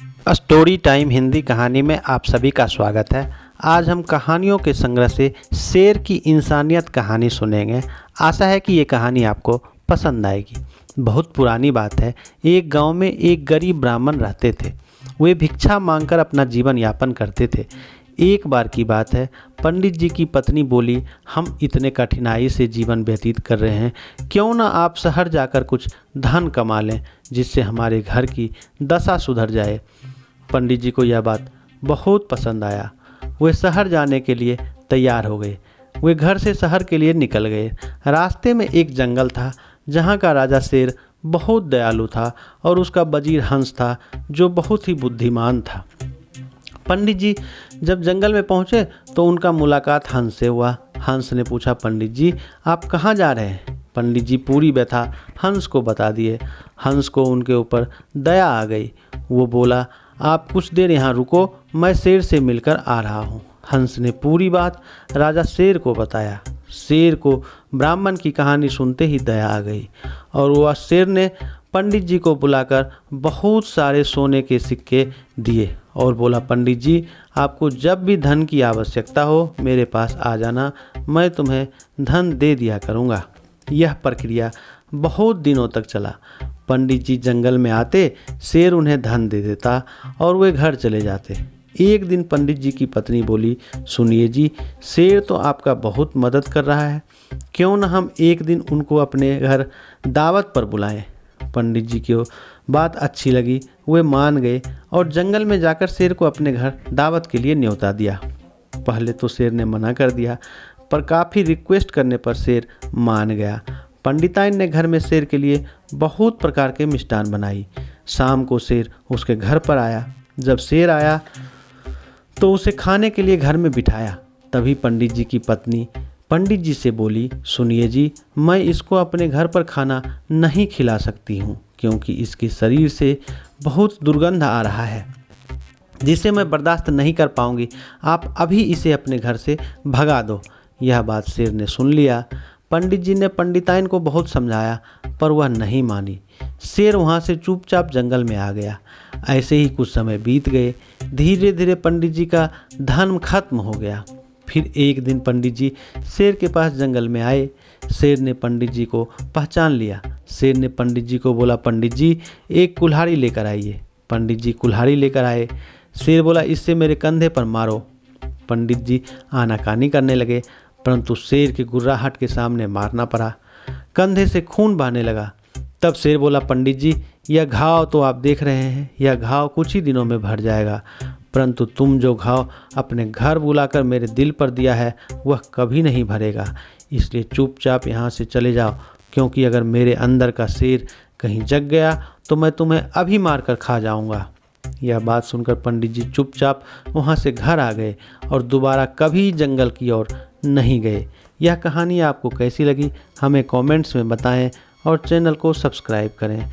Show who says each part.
Speaker 1: Story time Hindi कहानी में आप सभी का स्वागत है। आज हम कहानियों के संग्रह से शेर की इंसानियत कहानी सुनेंगे। आशा है कि ये कहानी आपको पसंद आएगी। बहुत पुरानी बात है। एक गांव में एक गरीब ब्राह्मण रहते थे। वे भिक्षा मांगकर अपना जीवन यापन करते थे। एक बार की बात है, पंडित जी की पत्नी बोली, हम इतने कठिनाई से जीवन व्यतीत कर रहे हैं, क्यों ना आप शहर जाकर कुछ धन कमा लें जिससे हमारे घर की दशा सुधर जाए। पंडित जी को यह बात बहुत पसंद आया। वे शहर जाने के लिए तैयार हो गए। वे घर से शहर के लिए निकल गए। रास्ते में एक जंगल था जहाँ का राजा शेर बहुत दयालु था और उसका वजीर हंस था जो बहुत ही बुद्धिमान था। पंडित जी जब जंगल में पहुँचे तो उनका मुलाकात हंस से हुआ। हंस ने पूछा, पंडित जी आप कहाँ जा रहे हैं? पंडित जी पूरी व्यथा हंस को बता दिए। हंस को उनके ऊपर दया आ गई। वो बोला, आप कुछ देर यहाँ रुको, मैं शेर से मिलकर आ रहा हूँ। हंस ने पूरी बात राजा शेर को बताया। शेर को ब्राह्मण की कहानी सुनते ही दया आ गई और वह शेर ने पंडित जी को बुलाकर बहुत सारे सोने के सिक्के दिए और बोला, पंडित जी आपको जब भी धन की आवश्यकता हो मेरे पास आ जाना, मैं तुम्हें धन दे दिया करूँगा। यह प्रक्रिया बहुत दिनों तक चला। पंडित जी जंगल में आते, शेर उन्हें धन दे देता और वे घर चले जाते। एक दिन पंडित जी की पत्नी बोली, सुनिए जी, शेर तो आपका बहुत मदद कर रहा है, क्यों न हम एक दिन उनको अपने घर दावत पर बुलाएं। पंडित जी की बात अच्छी लगी। वे मान गए और जंगल में जाकर शेर को अपने घर दावत के लिए न्योता दिया। पहले तो शेर ने मना कर दिया, पर काफ़ी रिक्वेस्ट करने पर शेर मान गया। पंडिताइन ने घर में शेर के लिए बहुत प्रकार के मिष्ठान बनाई। शाम को शेर उसके घर पर आया। जब शेर आया तो उसे खाने के लिए घर में बिठाया। तभी पंडित जी की पत्नी पंडित जी से बोली, सुनिए जी, मैं इसको अपने घर पर खाना नहीं खिला सकती हूँ क्योंकि इसके शरीर से बहुत दुर्गंध आ रहा है जिसे मैं बर्दाश्त नहीं कर पाऊँगी। आप अभी इसे अपने घर से भगा दो। यह बात शेर ने सुन लिया। पंडित जी ने पंडिताइन को बहुत समझाया पर वह नहीं मानी। शेर वहाँ से चुपचाप जंगल में आ गया। ऐसे ही कुछ समय बीत गए। धीरे धीरे पंडित जी का धन खत्म हो गया। फिर एक दिन पंडित जी शेर के पास जंगल में आए। शेर ने पंडित जी को पहचान लिया। शेर ने पंडित जी को बोला, पंडित जी एक कुल्हाड़ी लेकर आइए। पंडित जी कुल्हाड़ी लेकर आए। शेर बोला, इससे मेरे कंधे पर मारो। पंडित जी आनाकानी करने लगे परंतु शेर की गुर्राहट के सामने मारना पड़ा। कंधे से खून बहने लगा। तब शेर बोला, पंडित जी यह घाव तो आप देख रहे हैं, यह घाव कुछ ही दिनों में भर जाएगा, परंतु तुम जो घाव अपने घर बुलाकर मेरे दिल पर दिया है वह कभी नहीं भरेगा। इसलिए चुपचाप यहाँ से चले जाओ, क्योंकि अगर मेरे अंदर का शेर कहीं जग गया तो मैं तुम्हें अभी मारकर खा जाऊँगा। यह बात सुनकर पंडित जी चुपचाप वहाँ से घर आ गए और दोबारा कभी जंगल की ओर नहीं गए। यह कहानी आपको कैसी लगी हमें कमेंट्स में बताएं और चैनल को सब्सक्राइब करें।